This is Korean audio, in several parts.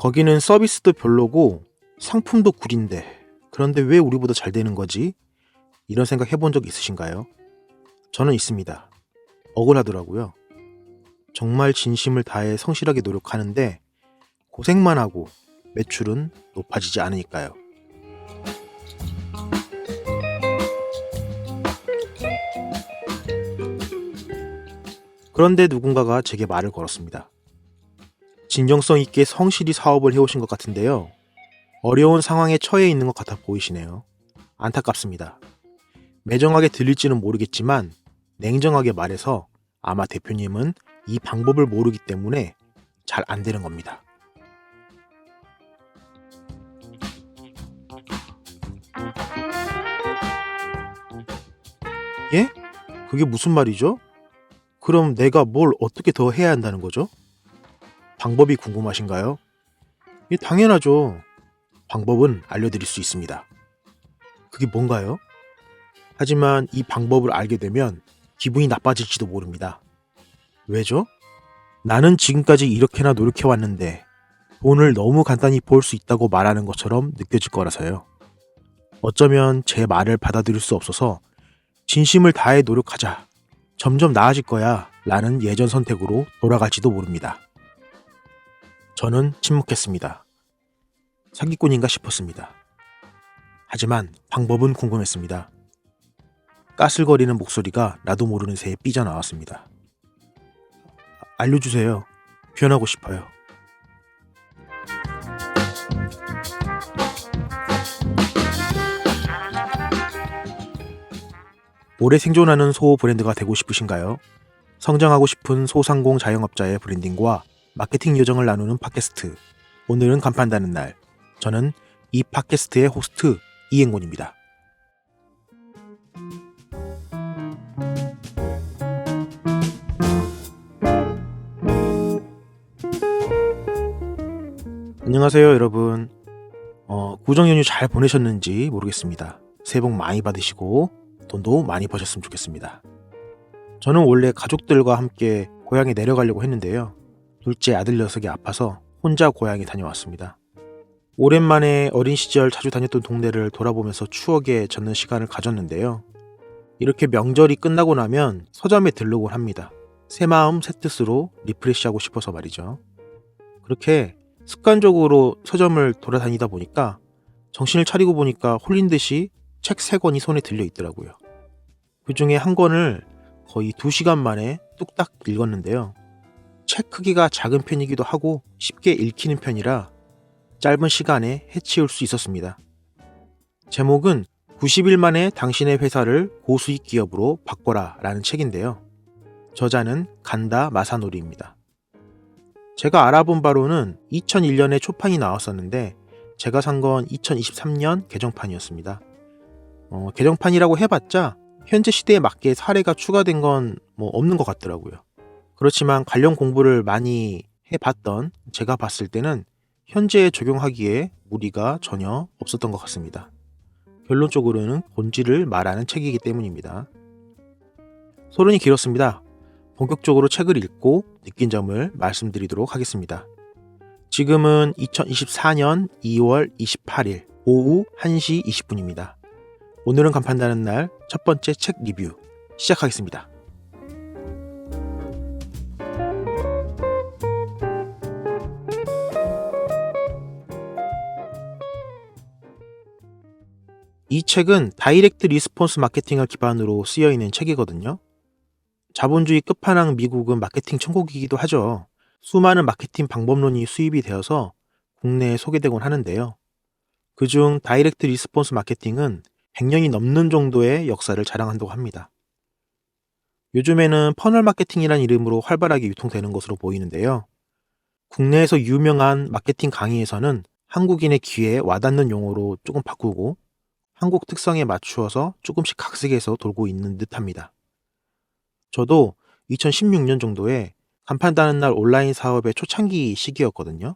거기는 서비스도 별로고 상품도 구린데 그런데 왜 우리보다 잘 되는 거지? 이런 생각 해본 적 있으신가요? 저는 있습니다. 억울하더라고요. 정말 진심을 다해 성실하게 노력하는데 고생만 하고 매출은 높아지지 않으니까요. 그런데 누군가가 제게 말을 걸었습니다. 진정성 있게 성실히 사업을 해오신 것 같은데요. 어려운 상황에 처해 있는 것 같아 보이시네요. 안타깝습니다. 매정하게 들릴지는 모르겠지만 냉정하게 말해서 아마 대표님은 이 방법을 모르기 때문에 잘 안 되는 겁니다. 예? 그게 무슨 말이죠? 그럼 내가 뭘 어떻게 더 해야 한다는 거죠? 방법이 궁금하신가요? 예, 당연하죠. 방법은 알려드릴 수 있습니다. 그게 뭔가요? 하지만 이 방법을 알게 되면 기분이 나빠질지도 모릅니다. 왜죠? 나는 지금까지 이렇게나 노력해왔는데 돈을 너무 간단히 벌 수 있다고 말하는 것처럼 느껴질 거라서요. 어쩌면 제 말을 받아들일 수 없어서 진심을 다해 노력하자. 점점 나아질 거야. 라는 예전 선택으로 돌아갈지도 모릅니다. 저는 침묵했습니다. 사기꾼인가 싶었습니다. 하지만 방법은 궁금했습니다. 까슬거리는 목소리가 나도 모르는 새에 삐져나왔습니다. 알려주세요. 변하고 싶어요. 오래 생존하는 소 브랜드가 되고 싶으신가요? 성장하고 싶은 소상공 자영업자의 브랜딩과 마케팅 요정을 나누는 팟캐스트. 오늘은 간판다는 날. 저는 이 팟캐스트의 호스트 이행곤입니다. 안녕하세요, 여러분. 구정 연휴 잘 보내셨는지 모르겠습니다. 새해 복 많이 받으시고 돈도 많이 버셨으면 좋겠습니다. 저는 원래 가족들과 함께 고향에 내려가려고 했는데요. 둘째 아들 녀석이 아파서 혼자 고향에 다녀왔습니다. 오랜만에 어린 시절 자주 다녔던 동네를 돌아보면서 추억에 젖는 시간을 가졌는데요. 이렇게 명절이 끝나고 나면 서점에 들르곤 합니다. 새 마음 새 뜻으로 리프레시하고 싶어서 말이죠. 그렇게 습관적으로 서점을 돌아다니다 보니까 정신을 차리고 보니까 홀린 듯이 책 3권이 손에 들려 있더라고요. 그 중에 한 권을 거의 2시간 만에 뚝딱 읽었는데요. 책 크기가 작은 편이기도 하고 쉽게 읽히는 편이라 짧은 시간에 해치울 수 있었습니다. 제목은 90일 만에 당신의 회사를 고수익 기업으로 바꿔라 라는 책인데요. 저자는 간다 마사노리입니다. 제가 알아본 바로는 2001년에 초판이 나왔었는데 제가 산 건 2023년 개정판이었습니다. 개정판이라고 해봤자 현재 시대에 맞게 사례가 추가된 건 없는 것 같더라고요. 그렇지만 관련 공부를 많이 해봤던 제가 봤을 때는 현재에 적용하기에 무리가 전혀 없었던 것 같습니다. 결론적으로는 본질을 말하는 책이기 때문입니다. 소론이 길었습니다. 본격적으로 책을 읽고 느낀 점을 말씀드리도록 하겠습니다. 지금은 2024년 2월 28일 오후 1시 20분입니다. 오늘은 간판다는 날 첫 번째 책 리뷰 시작하겠습니다. 이 책은 다이렉트 리스폰스 마케팅을 기반으로 쓰여있는 책이거든요. 자본주의 끝판왕 미국은 마케팅 천국이기도 하죠. 수많은 마케팅 방법론이 수입이 되어서 국내에 소개되곤 하는데요. 그중 다이렉트 리스폰스 마케팅은 100년이 넘는 정도의 역사를 자랑한다고 합니다. 요즘에는 퍼널 마케팅이라는 이름으로 활발하게 유통되는 것으로 보이는데요. 국내에서 유명한 마케팅 강의에서는 한국인의 귀에 와닿는 용어로 조금 바꾸고 한국 특성에 맞추어서 조금씩 각색해서 돌고 있는 듯합니다. 저도 2016년 정도에 간판다는 날 온라인 사업의 초창기 시기였거든요.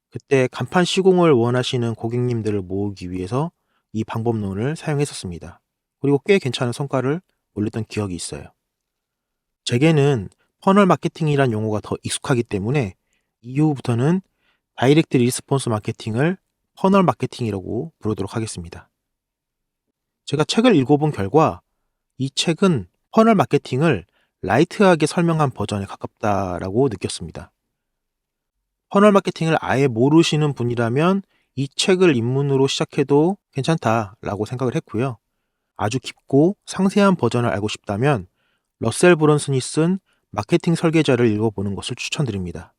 그때 간판 시공을 원하시는 고객님들을 모으기 위해서 이 방법론을 사용했었습니다. 그리고 꽤 괜찮은 성과를 올렸던 기억이 있어요. 제게는 퍼널 마케팅이란 용어가 더 익숙하기 때문에 이후부터는 다이렉트 리스폰스 마케팅을 퍼널 마케팅이라고 부르도록 하겠습니다. 제가 책을 읽어본 결과 이 책은 퍼널 마케팅을 라이트하게 설명한 버전에 가깝다라고 느꼈습니다. 퍼널 마케팅을 아예 모르시는 분이라면 이 책을 입문으로 시작해도 괜찮다라고 생각을 했고요. 아주 깊고 상세한 버전을 알고 싶다면 러셀 브런슨이 쓴 마케팅 설계자를 읽어보는 것을 추천드립니다.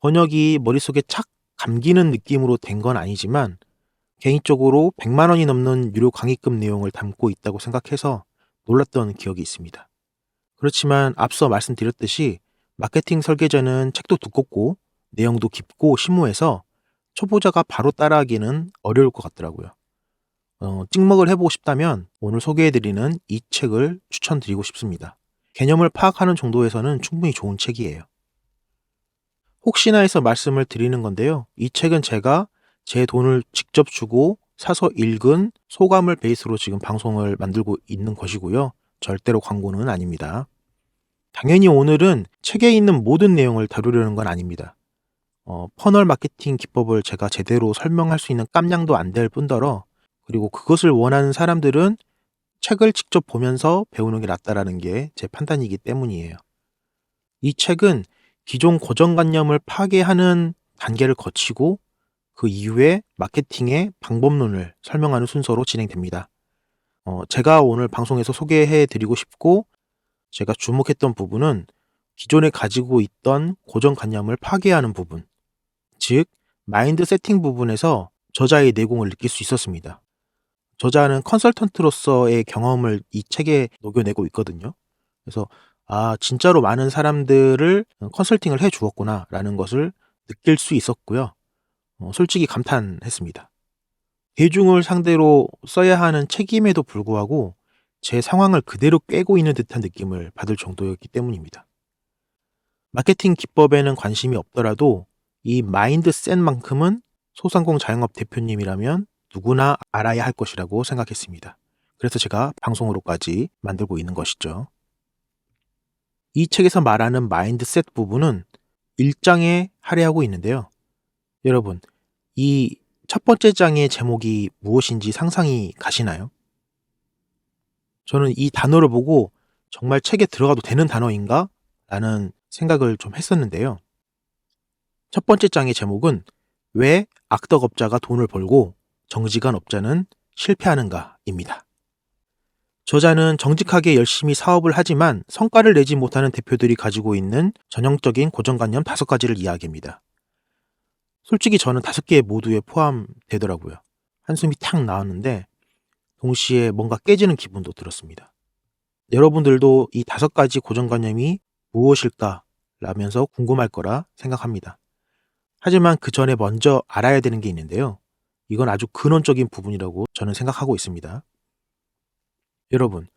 번역이 머릿속에 착 감기는 느낌으로 된 건 아니지만 개인적으로 100만 원이 넘는 유료 강의급 내용을 담고 있다고 생각해서 놀랐던 기억이 있습니다. 그렇지만 앞서 말씀드렸듯이 마케팅 설계자는 책도 두껍고 내용도 깊고 심오해서 초보자가 바로 따라하기는 어려울 것 같더라고요. 찍먹을 해보고 싶다면 오늘 소개해드리는 이 책을 추천드리고 싶습니다. 개념을 파악하는 정도에서는 충분히 좋은 책이에요. 혹시나 해서 말씀을 드리는 건데요. 이 책은 제가 제 돈을 직접 주고 사서 읽은 소감을 베이스로 지금 방송을 만들고 있는 것이고요. 절대로 광고는 아닙니다. 당연히 오늘은 책에 있는 모든 내용을 다루려는 건 아닙니다. 퍼널 마케팅 기법을 제가 제대로 설명할 수 있는 깜냥도 안 될 뿐더러 그리고 그것을 원하는 사람들은 책을 직접 보면서 배우는 게 낫다라는 게 제 판단이기 때문이에요. 이 책은 기존 고정관념을 파괴하는 단계를 거치고 그 이후에 마케팅의 방법론을 설명하는 순서로 진행됩니다. 제가 오늘 방송에서 소개해 드리고 싶고 제가 주목했던 부분은 기존에 가지고 있던 고정관념을 파괴하는 부분, 즉 마인드 세팅 부분에서 저자의 내공을 느낄 수 있었습니다. 저자는 컨설턴트로서의 경험을 이 책에 녹여내고 있거든요. 그래서 진짜로 많은 사람들을 컨설팅을 해 주었구나 라는 것을 느낄 수 있었고요. 솔직히 감탄했습니다. 대중을 상대로 써야 하는 책임에도 불구하고 제 상황을 그대로 꿰고 있는 듯한 느낌을 받을 정도였기 때문입니다. 마케팅 기법에는 관심이 없더라도 이 마인드셋만큼은 소상공 자영업 대표님이라면 누구나 알아야 할 것이라고 생각했습니다. 그래서 제가 방송으로까지 만들고 있는 것이죠. 이 책에서 말하는 마인드셋 부분은 1장에 할애하고 있는데요. 여러분, 이 첫 번째 장의 제목이 무엇인지 상상이 가시나요? 저는 이 단어를 보고 정말 책에 들어가도 되는 단어인가? 라는 생각을 좀 했었는데요. 첫 번째 장의 제목은 왜 악덕업자가 돈을 벌고 정직한 업자는 실패하는가입니다. 저자는 정직하게 열심히 사업을 하지만 성과를 내지 못하는 대표들이 가지고 있는 전형적인 고정관념 5가지를 이야기합니다. 솔직히 저는 5개 모두에 포함되더라고요. 한숨이 탁 나왔는데 동시에 뭔가 깨지는 기분도 들었습니다. 여러분들도 이 5가지 고정관념이 무엇일까 라면서 궁금할 거라 생각합니다. 하지만 그 전에 먼저 알아야 되는 게 있는데요. 이건 아주 근원적인 부분이라고 저는 생각하고 있습니다. 여러분,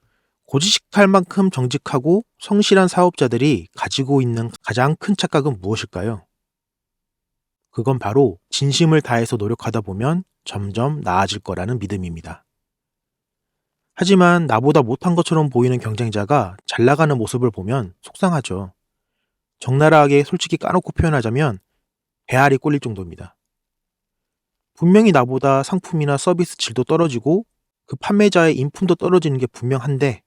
고지식할 만큼 정직하고 성실한 사업자들이 가지고 있는 가장 큰 착각은 무엇일까요? 그건 바로 진심을 다해서 노력하다 보면 점점 나아질 거라는 믿음입니다. 하지만 나보다 못한 것처럼 보이는 경쟁자가 잘 나가는 모습을 보면 속상하죠. 적나라하게 솔직히 까놓고 표현하자면 배알이 꼴릴 정도입니다. 분명히 나보다 상품이나 서비스 질도 떨어지고 그 판매자의 인품도 떨어지는 게 분명한데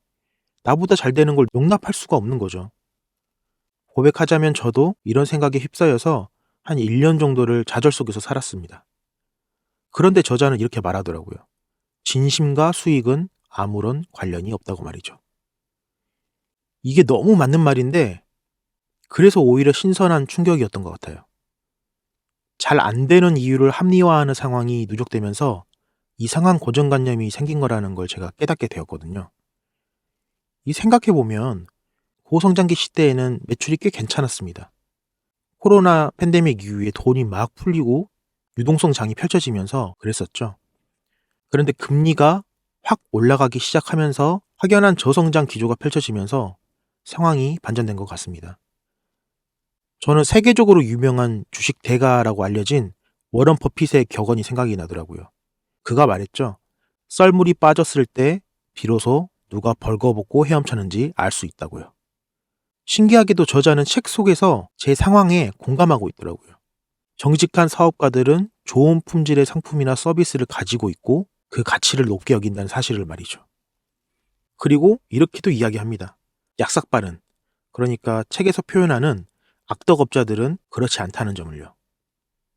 나보다 잘 되는 걸 용납할 수가 없는 거죠. 고백하자면 저도 이런 생각에 휩싸여서 한 1년 정도를 좌절 속에서 살았습니다. 그런데 저자는 이렇게 말하더라고요. 진심과 수익은 아무런 관련이 없다고 말이죠. 이게 너무 맞는 말인데 그래서 오히려 신선한 충격이었던 것 같아요. 잘 안 되는 이유를 합리화하는 상황이 누적되면서 이상한 고정관념이 생긴 거라는 걸 제가 깨닫게 되었거든요. 이 생각해보면 고성장기 시대에는 매출이 꽤 괜찮았습니다. 코로나 팬데믹 이후에 돈이 막 풀리고 유동성 장이 펼쳐지면서 그랬었죠. 그런데 금리가 확 올라가기 시작하면서 확연한 저성장 기조가 펼쳐지면서 상황이 반전된 것 같습니다. 저는 세계적으로 유명한 주식 대가라고 알려진 워런 버핏의 격언이 생각이 나더라고요. 그가 말했죠. 썰물이 빠졌을 때 비로소 누가 벌거벗고 헤엄쳤는지 알 수 있다고요. 신기하게도 저자는 책 속에서 제 상황에 공감하고 있더라고요. 정직한 사업가들은 좋은 품질의 상품이나 서비스를 가지고 있고 그 가치를 높게 여긴다는 사실을 말이죠. 그리고 이렇게도 이야기합니다. 약삭빠른, 그러니까 책에서 표현하는 악덕업자들은 그렇지 않다는 점을요.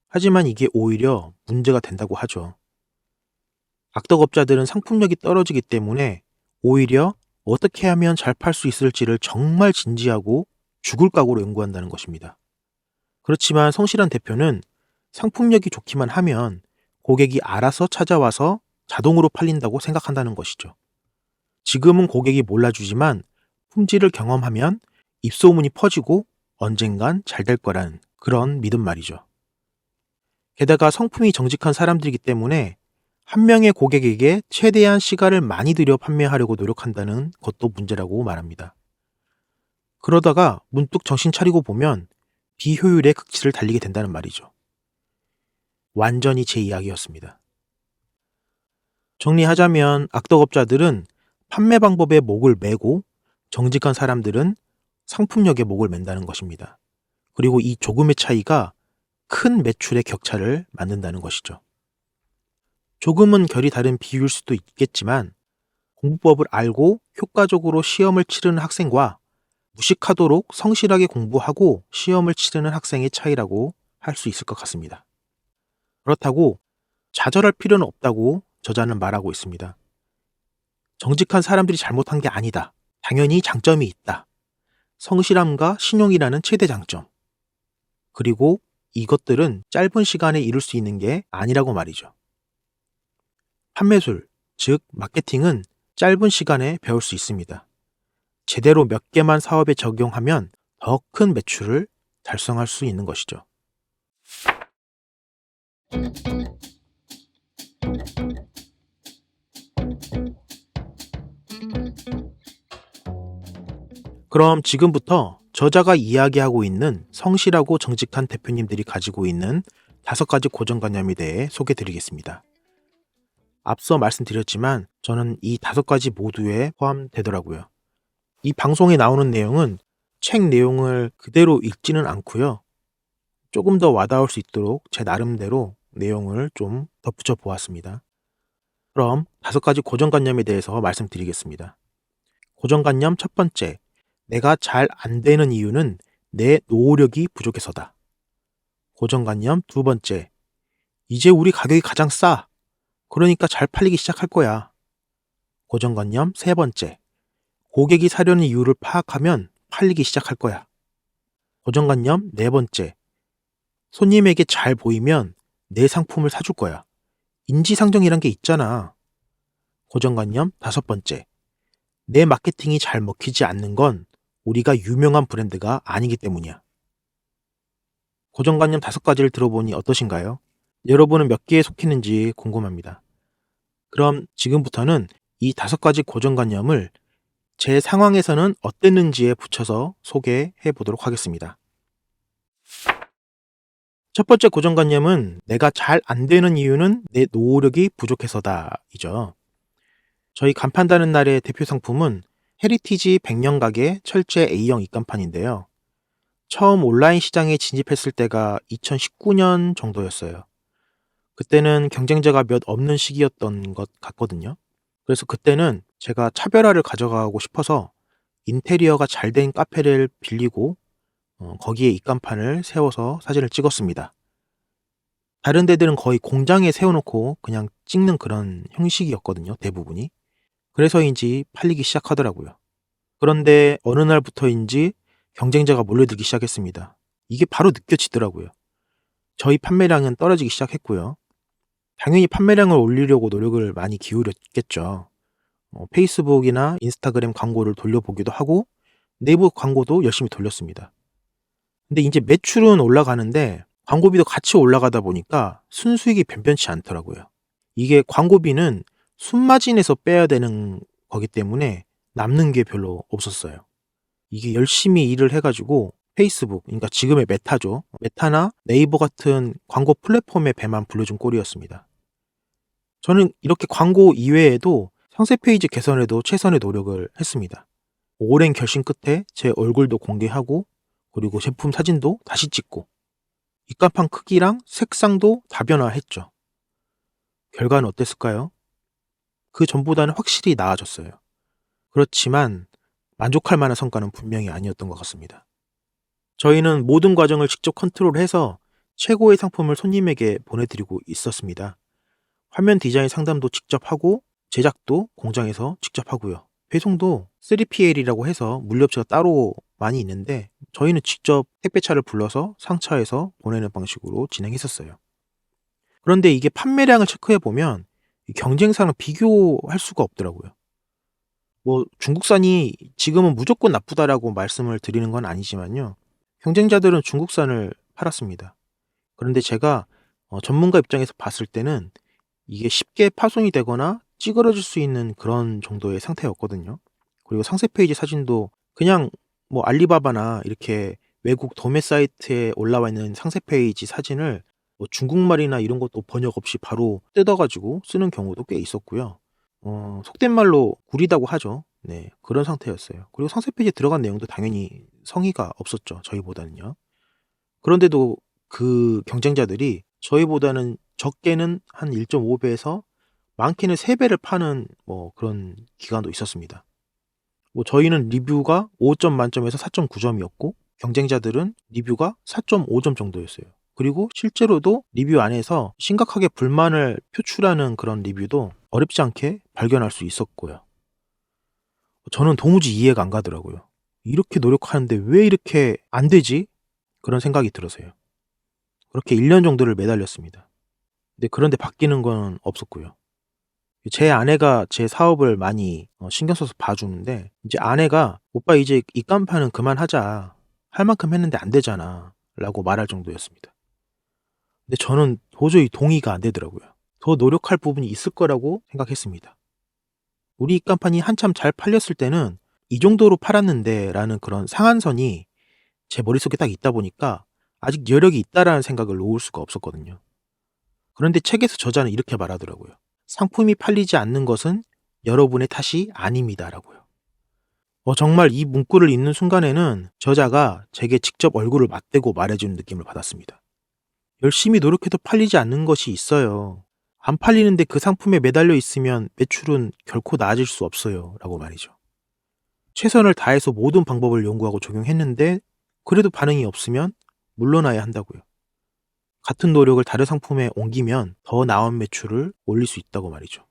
하지만 이게 오히려 문제가 된다고 하죠. 악덕업자들은 상품력이 떨어지기 때문에 오히려 어떻게 하면 잘 팔 수 있을지를 정말 진지하고 죽을 각오로 연구한다는 것입니다. 그렇지만 성실한 대표는 상품력이 좋기만 하면 고객이 알아서 찾아와서 자동으로 팔린다고 생각한다는 것이죠. 지금은 고객이 몰라주지만 품질을 경험하면 입소문이 퍼지고 언젠간 잘 될 거라는 그런 믿음 말이죠. 게다가 성품이 정직한 사람들이기 때문에 한 명의 고객에게 최대한 시간을 많이 들여 판매하려고 노력한다는 것도 문제라고 말합니다. 그러다가 문득 정신 차리고 보면 비효율의 극치를 달리게 된다는 말이죠. 완전히 제 이야기였습니다. 정리하자면 악덕업자들은 판매 방법에 목을 매고 정직한 사람들은 상품력에 목을 맨다는 것입니다. 그리고 이 조금의 차이가 큰 매출의 격차를 만든다는 것이죠. 조금은 결이 다른 비유일 수도 있겠지만 공부법을 알고 효과적으로 시험을 치르는 학생과 무식하도록 성실하게 공부하고 시험을 치르는 학생의 차이라고 할 수 있을 것 같습니다. 그렇다고 좌절할 필요는 없다고 저자는 말하고 있습니다. 정직한 사람들이 잘못한 게 아니다. 당연히 장점이 있다. 성실함과 신용이라는 최대 장점. 그리고 이것들은 짧은 시간에 이룰 수 있는 게 아니라고 말이죠. 판매술, 즉 마케팅은 짧은 시간에 배울 수 있습니다. 제대로 몇 개만 사업에 적용하면 더 큰 매출을 달성할 수 있는 것이죠. 그럼 지금부터 저자가 이야기하고 있는 성실하고 정직한 대표님들이 가지고 있는 5가지 고정관념에 대해 소개드리겠습니다. 앞서 말씀드렸지만 저는 이 5가지 모두에 포함되더라고요. 이 방송에 나오는 내용은 책 내용을 그대로 읽지는 않고요. 조금 더 와닿을 수 있도록 제 나름대로 내용을 좀 덧붙여 보았습니다. 그럼 5가지 고정관념에 대해서 말씀드리겠습니다. 고정관념 첫 번째, 내가 잘 안 되는 이유는 내 노력이 부족해서다. 고정관념 두 번째, 이제 우리 가격이 가장 싸. 그러니까 잘 팔리기 시작할 거야. 고정관념 세 번째, 고객이 사려는 이유를 파악하면 팔리기 시작할 거야. 고정관념 네 번째, 손님에게 잘 보이면 내 상품을 사줄 거야. 인지상정이란 게 있잖아. 고정관념 다섯 번째, 내 마케팅이 잘 먹히지 않는 건 우리가 유명한 브랜드가 아니기 때문이야. 고정관념 5가지를 들어보니 어떠신가요? 여러분은 몇 개에 속했는지 궁금합니다. 그럼 지금부터는 이 5가지 고정관념을 제 상황에서는 어땠는지에 붙여서 소개해 보도록 하겠습니다. 첫 번째 고정관념은 내가 잘 안 되는 이유는 내 노력이 부족해서다 이죠. 저희 간판다는 날의 대표 상품은 헤리티지 100년 가게 철제 A형 입간판인데요. 처음 온라인 시장에 진입했을 때가 2019년 정도였어요. 그때는 경쟁자가 몇 없는 시기였던 것 같거든요. 그래서 그때는 제가 차별화를 가져가고 싶어서 인테리어가 잘 된 카페를 빌리고 거기에 입간판을 세워서 사진을 찍었습니다. 다른 데들은 거의 공장에 세워놓고 그냥 찍는 그런 형식이었거든요, 대부분이. 그래서인지 팔리기 시작하더라고요. 그런데 어느 날부터인지 경쟁자가 몰려들기 시작했습니다. 이게 바로 느껴지더라고요. 저희 판매량은 떨어지기 시작했고요. 당연히 판매량을 올리려고 노력을 많이 기울였겠죠. 페이스북이나 인스타그램 광고를 돌려보기도 하고 네이버 광고도 열심히 돌렸습니다. 근데 이제 매출은 올라가는데 광고비도 같이 올라가다 보니까 순수익이 변변치 않더라고요. 이게 광고비는 순마진에서 빼야 되는 거기 때문에 남는 게 별로 없었어요. 이게 열심히 일을 해가지고 페이스북, 그러니까 지금의 메타죠. 메타나 네이버 같은 광고 플랫폼의 배만 불려준 꼴이었습니다. 저는 이렇게 광고 이외에도 상세 페이지 개선에도 최선의 노력을 했습니다. 오랜 결심 끝에 제 얼굴도 공개하고 그리고 제품 사진도 다시 찍고 입간판 크기랑 색상도 다변화했죠. 결과는 어땠을까요? 그 전보다는 확실히 나아졌어요. 그렇지만 만족할 만한 성과는 분명히 아니었던 것 같습니다. 저희는 모든 과정을 직접 컨트롤해서 최고의 상품을 손님에게 보내드리고 있었습니다. 화면 디자인 상담도 직접 하고 제작도 공장에서 직접 하고요. 배송도 3PL이라고 해서 물류업체가 따로 많이 있는데 저희는 직접 택배차를 불러서 상차해서 보내는 방식으로 진행했었어요. 그런데 이게 판매량을 체크해 보면 경쟁사랑 비교할 수가 없더라고요. 뭐 중국산이 지금은 무조건 나쁘다라고 말씀을 드리는 건 아니지만요. 경쟁자들은 중국산을 팔았습니다. 그런데 제가 전문가 입장에서 봤을 때는 이게 쉽게 파손이 되거나 찌그러질 수 있는 그런 정도의 상태였거든요. 그리고 상세 페이지 사진도 그냥 뭐 알리바바나 이렇게 외국 도매 사이트에 올라와 있는 상세 페이지 사진을 뭐 중국말이나 이런 것도 번역 없이 바로 뜯어 가지고 쓰는 경우도 꽤 있었고요. 속된 말로 구리다고 하죠. 네. 그런 상태였어요. 그리고 상세 페이지에 들어간 내용도 당연히 성의가 없었죠, 저희보다는요. 그런데도 그 경쟁자들이 저희보다는 적게는 한 1.5 배에서 많게는 3 배를 파는 뭐 그런 기간도 있었습니다. 뭐 저희는 리뷰가 5 점 만점에서 4.9 점이었고 경쟁자들은 리뷰가 4.5 점 정도였어요. 그리고 실제로도 리뷰 안에서 심각하게 불만을 표출하는 그런 리뷰도 어렵지 않게 발견할 수 있었고요. 저는 도무지 이해가 안 가더라고요. '이렇게 노력하는데 왜 이렇게 안 되지?' 그런 생각이 들어서요. 그렇게 1년 정도를 매달렸습니다. 근데 그런데 바뀌는 건 없었고요. 제 아내가 제 사업을 많이 신경 써서 봐 주는데 이제 아내가 "오빠 이제 입간판은 그만하자. 할 만큼 했는데 안 되잖아."라고 말할 정도였습니다. 근데 저는 도저히 동의가 안 되더라고요. 더 노력할 부분이 있을 거라고 생각했습니다. 우리 입간판이 한참 잘 팔렸을 때는 '이 정도로 팔았는데.'라는 그런 상한선이 제 머릿속에 딱 있다 보니까 '아직 여력이 있다.'라는 생각을 놓을 수가 없었거든요. 그런데 책에서 저자는 이렇게 말하더라고요. "상품이 팔리지 않는 것은 여러분의 탓이 아닙니다."라고요. 정말 이 문구를 읽는 순간에는 저자가 제게 직접 얼굴을 맞대고 말해 주는 느낌을 받았습니다. 열심히 노력해도 팔리지 않는 것이 있어요. 안 팔리는데 그 상품에 매달려 있으면 매출은 결코 나아질 수 없어요. 라고 말이죠. 최선을 다해서 모든 방법을 연구하고 적용했는데 그래도 반응이 없으면 물러나야 한다고요. 같은 노력을 다른 상품에 옮기면 더 나은 매출을 올릴 수 있다고 말이죠.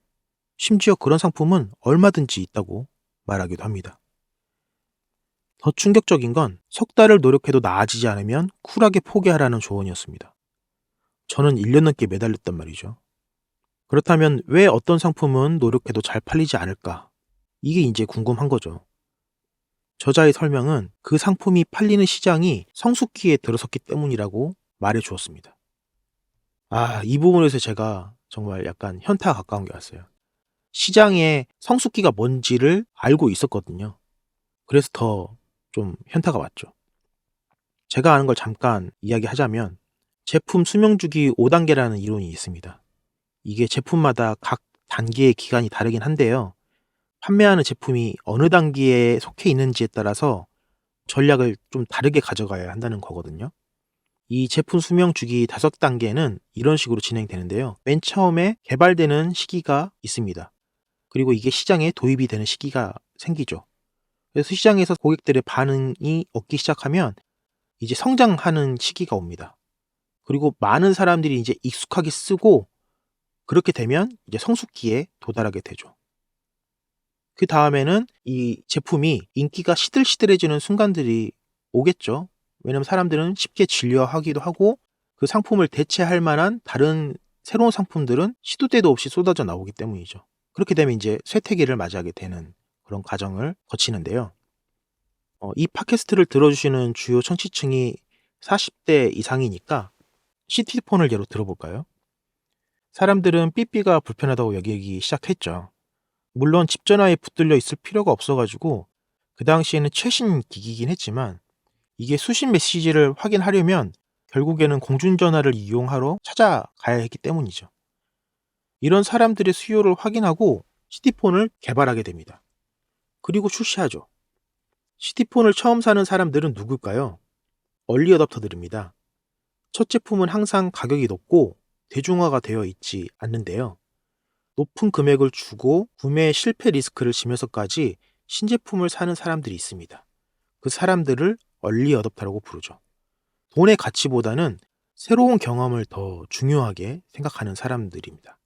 심지어 그런 상품은 얼마든지 있다고 말하기도 합니다. 더 충격적인 건 석 달을 노력해도 나아지지 않으면 쿨하게 포기하라는 조언이었습니다. 저는 1년 넘게 매달렸단 말이죠. 그렇다면 왜 어떤 상품은 노력해도 잘 팔리지 않을까? 이게 이제 궁금한 거죠. 저자의 설명은 그 상품이 팔리는 시장이 성숙기에 들어섰기 때문이라고 말해 주었습니다. 이 부분에서 제가 정말 약간 현타가 가까운 게 왔어요. 시장의 성숙기가 뭔지를 알고 있었거든요. 그래서 더 좀 현타가 왔죠. 제가 아는 걸 잠깐 이야기하자면 제품 수명주기 5단계라는 이론이 있습니다. 이게 제품마다 각 단계의 기간이 다르긴 한데요. 판매하는 제품이 어느 단계에 속해 있는지에 따라서 전략을 좀 다르게 가져가야 한다는 거거든요. 이 제품 수명 주기 5단계는 이런 식으로 진행되는데요. 맨 처음에 개발되는 시기가 있습니다. 그리고 이게 시장에 도입이 되는 시기가 생기죠. 그래서 시장에서 고객들의 반응이 얻기 시작하면 이제 성장하는 시기가 옵니다. 그리고 많은 사람들이 이제 익숙하게 쓰고 그렇게 되면 이제 성숙기에 도달하게 되죠. 그다음에는 이 제품이 인기가 시들시들해지는 순간들이 오겠죠. 왜냐면 사람들은 쉽게 질려하기도 하고 그 상품을 대체할 만한 다른 새로운 상품들은 시도 때도 없이 쏟아져 나오기 때문이죠. 그렇게 되면 이제 쇠퇴기를 맞이하게 되는 그런 과정을 거치는데요. 이 팟캐스트를 들어주시는 주요 청취층이 40대 이상이니까 시티폰을 예로 들어볼까요? 사람들은 삐삐가 불편하다고 여기기 시작했죠. 물론 집 전화에 붙들려 있을 필요가 없어 가지고 그 당시에는 최신 기기이긴 했지만 이게 수신 메시지를 확인하려면 결국에는 공중전화를 이용하러 찾아가야 했기 때문이죠. 이런 사람들의 수요를 확인하고 시티폰을 개발하게 됩니다. 그리고 출시하죠. 시티폰을 처음 사는 사람들은 누굴까요? 얼리 어답터들입니다. 첫 제품은 항상 가격이 높고 대중화가 되어 있지 않는데요. 높은 금액을 주고 구매 실패 리스크를 지면서까지 신제품을 사는 사람들이 있습니다. 그 사람들을 얼리 어댑터라고 부르죠. 돈의 가치보다는 새로운 경험을 더 중요하게 생각하는 사람들입니다.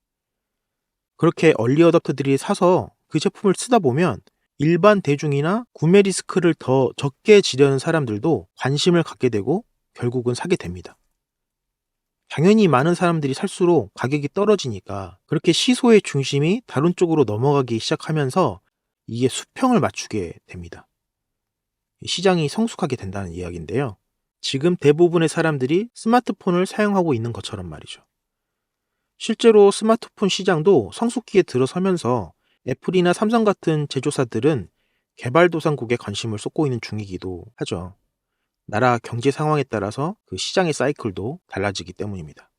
그렇게 얼리 어댑터들이 사서 그 제품을 쓰다 보면 일반 대중이나 구매 리스크를 더 적게 지려는 사람들도 관심을 갖게 되고 결국은 사게 됩니다. 당연히 많은 사람들이 살수록 가격이 떨어지니까 그렇게 시소의 중심이 다른 쪽으로 넘어가기 시작하면서 이게 수평을 맞추게 됩니다. 시장이 성숙하게 된다는 이야기인데요. 지금 대부분의 사람들이 스마트폰을 사용하고 있는 것처럼 말이죠. 실제로 스마트폰 시장도 성숙기에 들어서면서 애플이나 삼성 같은 제조사들은 개발도상국에 관심을 쏟고 있는 중이기도 하죠. 나라 경제 상황에 따라서 그 시장의 사이클도 달라지기 때문입니다.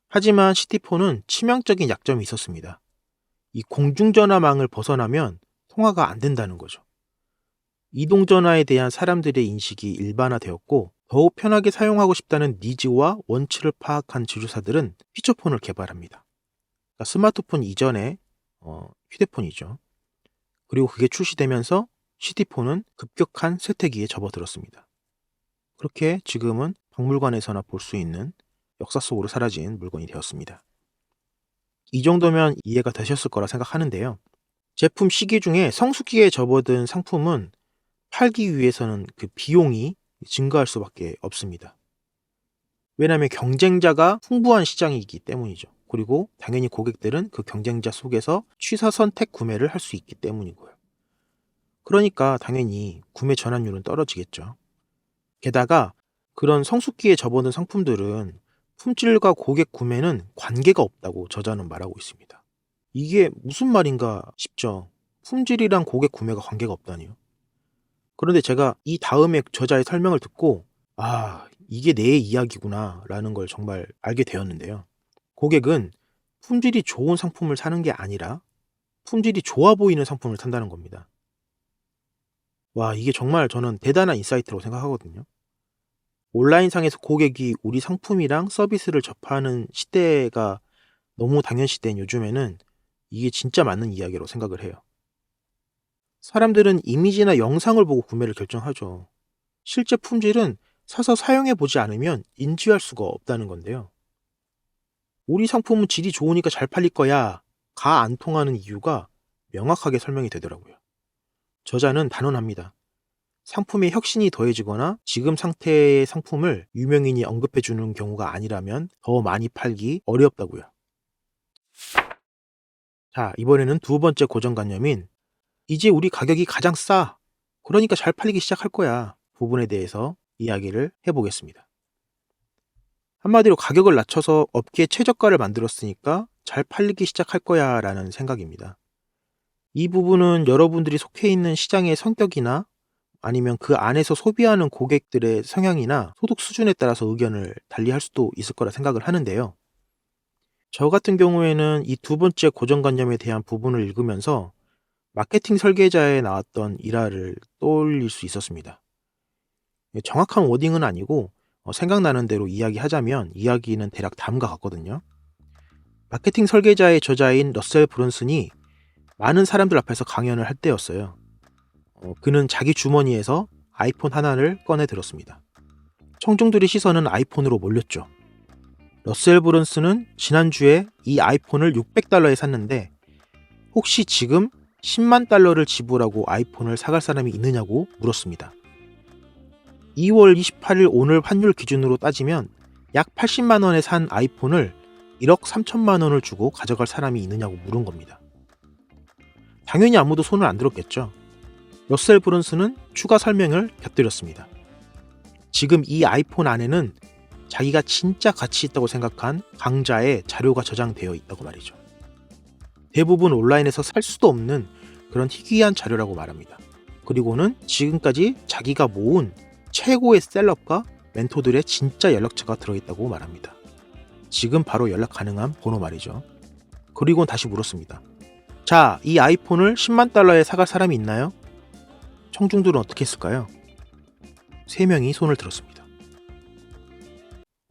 하지만 시티폰은 치명적인 약점이 있었습니다. 이 공중전화망을 벗어나면 통화가 안 된다는 거죠. 이동전화에 대한 사람들의 인식이 일반화되었고 더욱 편하게 사용하고 싶다는 니즈와 원치를 파악한 제조사들은 피처폰을 개발합니다. 그러니까 스마트폰 이전에 휴대폰이죠. 그리고 그게 출시되면서 시티폰은 급격한 쇠퇴기에 접어들었습니다. 그렇게 지금은 박물관에서나 볼 수 있는 역사 속으로 사라진 물건이 되었습니다. 이 정도면 이해가 되셨을 거라 생각하는데요. 제품 시기 중에 성숙기에 접어든 상품은 팔기 위해서는 그 비용이 증가할 수밖에 없습니다. 왜냐하면 경쟁자가 풍부한 시장이기 때문이죠. 그리고 당연히 고객들은 그 경쟁자 속에서 취사 선택 구매를 할 수 있기 때문이고요. 그러니까 당연히 구매 전환율은 떨어지겠죠. 게다가 그런 성숙기에 접어든 상품들은 품질과 고객 구매는 관계가 없다고 저자는 말하고 있습니다. 이게 무슨 말인가 싶죠. 품질이랑 고객 구매가 관계가 없다니요. 그런데 제가 이 다음에 저자의 설명을 듣고 이게 내 이야기구나 라는 걸 정말 알게 되었는데요. 고객은 품질이 좋은 상품을 사는 게 아니라 품질이 좋아 보이는 상품을 산다는 겁니다. 이게 정말 저는 대단한 인사이트라고 생각하거든요. 온라인상에서 고객이 우리 상품이랑 서비스를 접하는 시대가 너무 당연시된 요즘에는 이게 진짜 맞는 이야기라고 생각을 해요. 사람들은 이미지나 영상을 보고 구매를 결정하죠. 실제 품질은 사서 사용해보지 않으면 인지할 수가 없다는 건데요. 우리 상품은 질이 좋으니까 잘 팔릴 거야 가 안 통하는 이유가 명확하게 설명이 되더라고요. 저자는 단언합니다. 상품에 혁신이 더해지거나 지금 상태의 상품을 유명인이 언급해주는 경우가 아니라면 더 많이 팔기 어렵다고요. 자, 이번에는 두 번째 고정관념인 이제 우리 가격이 가장 싸. 그러니까 잘 팔리기 시작할 거야. 부분에 대해서 이야기를 해보겠습니다. 한마디로 가격을 낮춰서 업계의 최저가를 만들었으니까 잘 팔리기 시작할 거야 라는 생각입니다. 이 부분은 여러분들이 속해 있는 시장의 성격이나 아니면 그 안에서 소비하는 고객들의 성향이나 소득 수준에 따라서 의견을 달리할 수도 있을 거라 생각을 하는데요. 저 같은 경우에는 이 두 번째 고정관념에 대한 부분을 읽으면서 마케팅 설계자에 나왔던 일화를 떠올릴 수 있었습니다. 정확한 워딩은 아니고 생각나는 대로 이야기하자면 이야기는 대략 다음과 같거든요. 마케팅 설계자의 저자인 러셀 브론슨이 많은 사람들 앞에서 강연을 할 때였어요. 그는 자기 주머니에서 아이폰 하나를 꺼내 들었습니다. 청중들의 시선은 아이폰으로 몰렸죠. 러셀 브론슨은 지난주에 이 아이폰을 $600에 샀는데 혹시 지금 $10만 지불하고 아이폰을 사갈 사람이 있느냐고 물었습니다. 2월 28일 오늘 환율 기준으로 따지면 약 80만 원에 산 아이폰을 1억 3천만 원을 주고 가져갈 사람이 있느냐고 물은 겁니다. 당연히 아무도 손을 안 들었겠죠. 러셀 브론슨은 추가 설명을 곁들였습니다. 지금 이 아이폰 안에는 자기가 진짜 가치 있다고 생각한 강자의 자료가 저장되어 있다고 말이죠. 대부분 온라인에서 살 수도 없는 그런 희귀한 자료라고 말합니다. 그리고는 지금까지 자기가 모은 최고의 셀럽과 멘토들의 진짜 연락처가 들어있다고 말합니다. 지금 바로 연락 가능한 번호 말이죠. 그리고는 다시 물었습니다. 자, 이 아이폰을 $10만 사갈 사람이 있나요? 청중들은 어떻게 했을까요? 3명이 손을 들었습니다.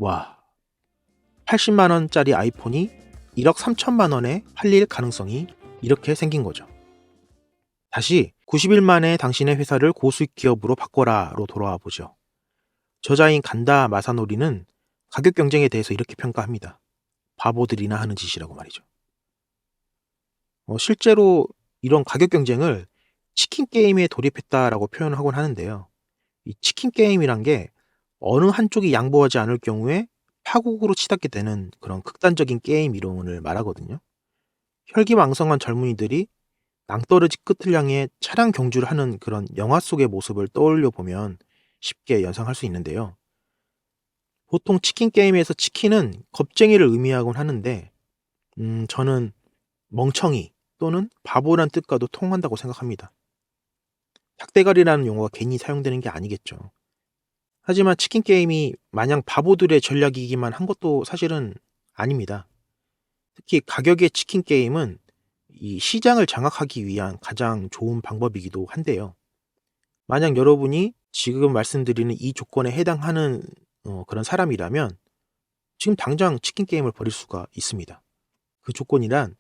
와, 80만 원짜리 아이폰이 1억 3천만 원에 팔릴 가능성이 이렇게 생긴 거죠. 다시 90일 만에 당신의 회사를 고수익 기업으로 바꿔라로 돌아와 보죠. 저자인 간다 마사노리는 가격 경쟁에 대해서 이렇게 평가합니다. 바보들이나 하는 짓이라고 말이죠. 실제로 이런 가격 경쟁을 치킨 게임에 돌입했다라고 표현하곤 하는데요. 이 치킨 게임이란 게 어느 한쪽이 양보하지 않을 경우에 파국으로 치닫게 되는 그런 극단적인 게임 이론을 말하거든요. 혈기왕성한 젊은이들이 낭떠러지 끝을 향해 차량 경주를 하는 그런 영화 속의 모습을 떠올려 보면 쉽게 연상할 수 있는데요. 보통 치킨 게임에서 치킨은 겁쟁이를 의미하곤 하는데, 저는 멍청이 또는 바보란 뜻과도 통한다고 생각합니다. 닭대가리라는 용어가 괜히 사용되는 게 아니겠죠. 하지만 치킨 게임이 마냥 바보들의 전략이기만 한 것도 사실은 아닙니다. 특히 가격의 치킨 게임은 이 시장을 장악하기 위한 가장 좋은 방법이기도 한데요. 만약 여러분이 지금 말씀드리는 이 조건에 해당하는 그런 사람이라면 지금 당장 치킨 게임을 버릴 수가 있습니다. 그 조건이란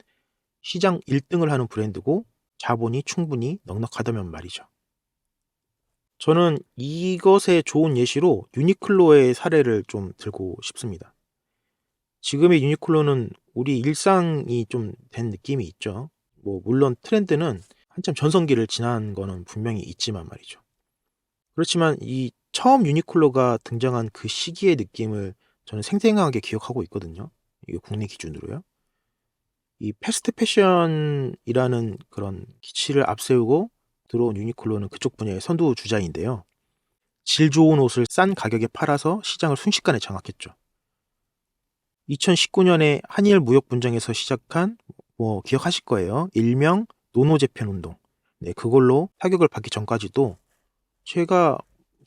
시장 1등을 하는 브랜드고 자본이 충분히 넉넉하다면 말이죠. 저는 이것의 좋은 예시로 유니클로의 사례를 좀 들고 싶습니다. 지금의 유니클로는 우리 일상이 좀 된 느낌이 있죠. 물론 트렌드는 한참 전성기를 지난 거는 분명히 있지만 말이죠. 그렇지만 이 처음 유니클로가 등장한 그 시기의 느낌을 저는 생생하게 기억하고 있거든요. 이게 국내 기준으로요. 이 패스트 패션이라는 그런 기치를 앞세우고 들어온 유니클로는 그쪽 분야의 선두 주자인데요. 질 좋은 옷을 싼 가격에 팔아서 시장을 순식간에 장악했죠. 2019년에 한일 무역 분쟁에서 시작한 기억하실 거예요. 일명 노노 재팬 운동. 네, 그걸로 타격을 받기 전까지도 제가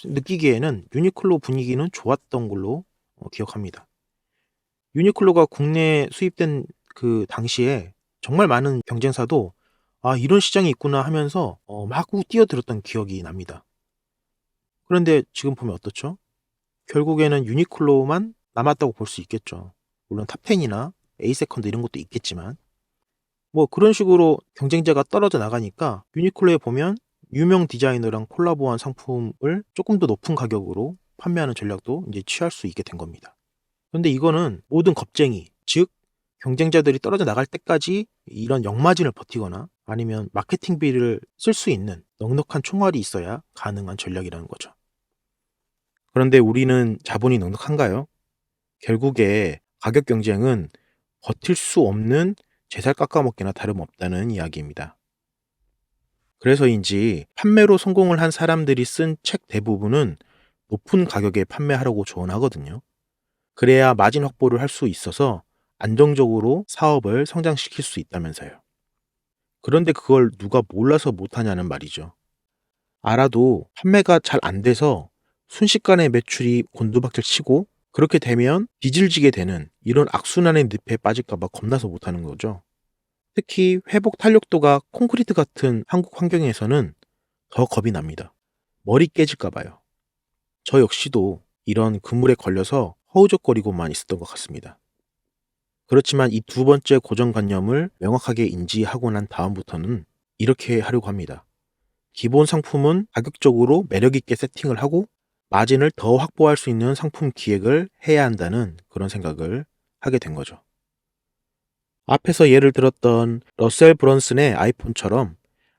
느끼기에는 유니클로 분위기는 좋았던 걸로 기억합니다. 유니클로가 국내에 수입된 그 당시에 정말 많은 경쟁사도 이런 시장이 있구나 하면서 마구 뛰어들었던 기억이 납니다. 그런데 지금 보면 어떻죠? 결국에는 유니클로만 남았다고 볼 수 있겠죠. 물론 탑10이나 A세컨드 이런 것도 있겠지만 그런 식으로 경쟁자가 떨어져 나가니까 유니클로에 보면 유명 디자이너랑 콜라보한 상품을 조금 더 높은 가격으로 판매하는 전략도 이제 취할 수 있게 된 겁니다. 그런데 이거는 모든 겁쟁이, 즉 경쟁자들이 떨어져 나갈 때까지 이런 역마진을 버티거나 아니면 마케팅비를 쓸 수 있는 넉넉한 총알이 있어야 가능한 전략이라는 거죠. 그런데 우리는 자본이 넉넉한가요? 결국에 가격 경쟁은 버틸 수 없는 제살 깎아먹기나 다름없다는 이야기입니다. 그래서인지 판매로 성공을 한 사람들이 쓴 책 대부분은 높은 가격에 판매하라고 조언하거든요. 그래야 마진 확보를 할 수 있어서 안정적으로 사업을 성장시킬 수 있다면서요. 그런데 그걸 누가 몰라서 못하냐는 말이죠. 알아도 판매가 잘 안 돼서 순식간에 매출이 곤두박질 치고 그렇게 되면 빚을 지게 되는 이런 악순환의 늪에 빠질까봐 겁나서 못하는 거죠. 특히 회복 탄력도가 콘크리트 같은 한국 환경에서는 더 겁이 납니다. 머리 깨질까봐요. 저 역시도 이런 그물에 걸려서 허우적거리고만 있었던 것 같습니다. 그렇지만 이 두 번째 고정관념을 명확하게 인지하고 난 다음부터는 이렇게 하려고 합니다. 기본 상품은 가격적으로 매력있게 세팅을 하고 마진을 더 확보할 수 있는 상품 기획을 해야 한다는 그런 생각을 하게 된 거죠. 앞에서 예를 들었던 러셀 브런슨의 아이폰처럼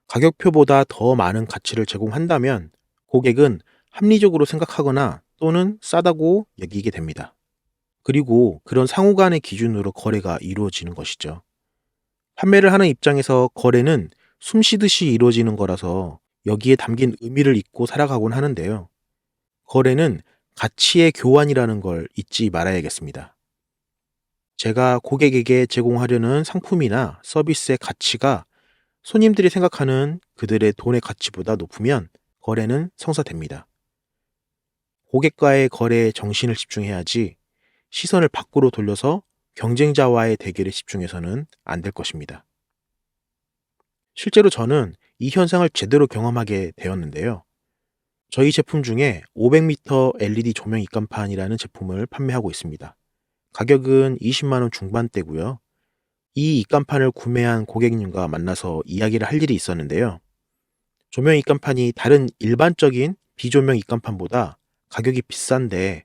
가격표보다 더 많은 가치를 제공한다면 고객은 합리적으로 생각하거나 또는 싸다고 여기게 됩니다. 그리고 그런 상호 간의 기준으로 거래가 이루어지는 것이죠. 판매를 하는 입장에서 거래는 숨 쉬듯이 이루어지는 거라서 여기에 담긴 의미를 잊고 살아가곤 하는데요. 거래는 가치의 교환이라는 걸 잊지 말아야겠습니다. 제가 고객에게 제공하려는 상품이나 서비스의 가치가 손님들이 생각하는 그들의 돈의 가치보다 높으면 거래는 성사됩니다. 고객과의 거래에 정신을 집중해야지 시선을 밖으로 돌려서 경쟁자와의 대결에 집중해서는 안 될 것입니다. 실제로 저는 이 현상을 제대로 경험하게 되었는데요. 저희 제품 중에 500m LED 조명 입간판이라는 제품을 판매하고 있습니다. 가격은 20만 원 중반대고요. 이 입간판을 구매한 고객님과 만나서 이야기를 할 일이 있었는데요. 조명 입간판이 다른 일반적인 비조명 입간판보다 가격이 비싼데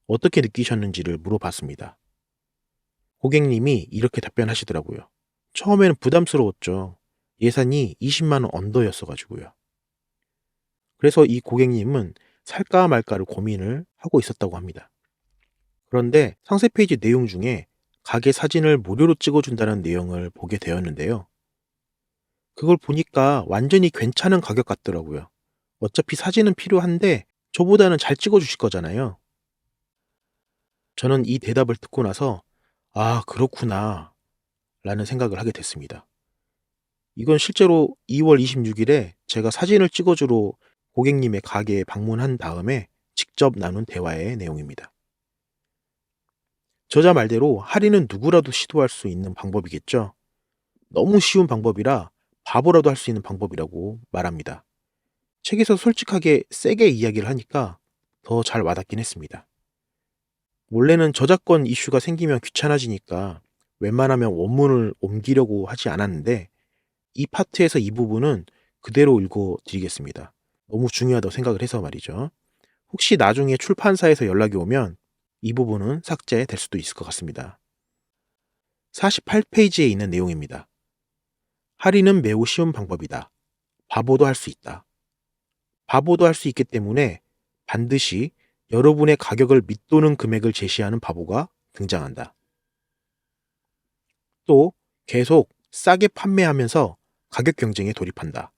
어떻게 느끼셨는지를 물어봤습니다. 고객님이 이렇게 답변하시더라고요. 처음에는 부담스러웠죠. 예산이 20만 원 언더였어 가지고요. 그래서 이 고객님은 살까 말까를 고민을 하고 있었다고 합니다. 그런데 상세 페이지 내용 중에 가게 사진을 무료로 찍어준다는 내용을 보게 되었는데요. 그걸 보니까 완전히 괜찮은 가격 같더라고요. 어차피 사진은 필요한데 저보다는 잘 찍어주실 거잖아요. 저는 이 대답을 듣고 나서 아, 그렇구나 라는 생각을 하게 됐습니다. 이건 실제로 2월 26일에 제가 사진을 찍어주러 고객님의 가게에 방문한 다음에 직접 나눈 대화의 내용입니다. 저자 말대로 할인은 누구라도 시도할 수 있는 방법이겠죠. 너무 쉬운 방법이라 바보라도 할 수 있는 방법이라고 말합니다. 책에서 솔직하게 세게 이야기를 하니까 더 잘 와닿긴 했습니다. 원래는 저작권 이슈가 생기면 귀찮아지니까 웬만하면 원문을 옮기려고 하지 않았는데 이 파트에서 이 부분은 그대로 읽어 드리겠습니다. 너무 중요하다고 생각을 해서 말이죠. 혹시 나중에 출판사에서 연락이 오면 이 부분은 삭제될 수도 있을 것 같습니다. 48페이지에 있는 내용입니다. 할인은 매우 쉬운 방법이다. 바보도 할 수 있다. 바보도 할 수 있기 때문에 반드시 여러분의 가격을 밑도는 금액을 제시하는 바보가 등장한다. 또 계속 싸게 판매하면서 가격 경쟁에 돌입한다.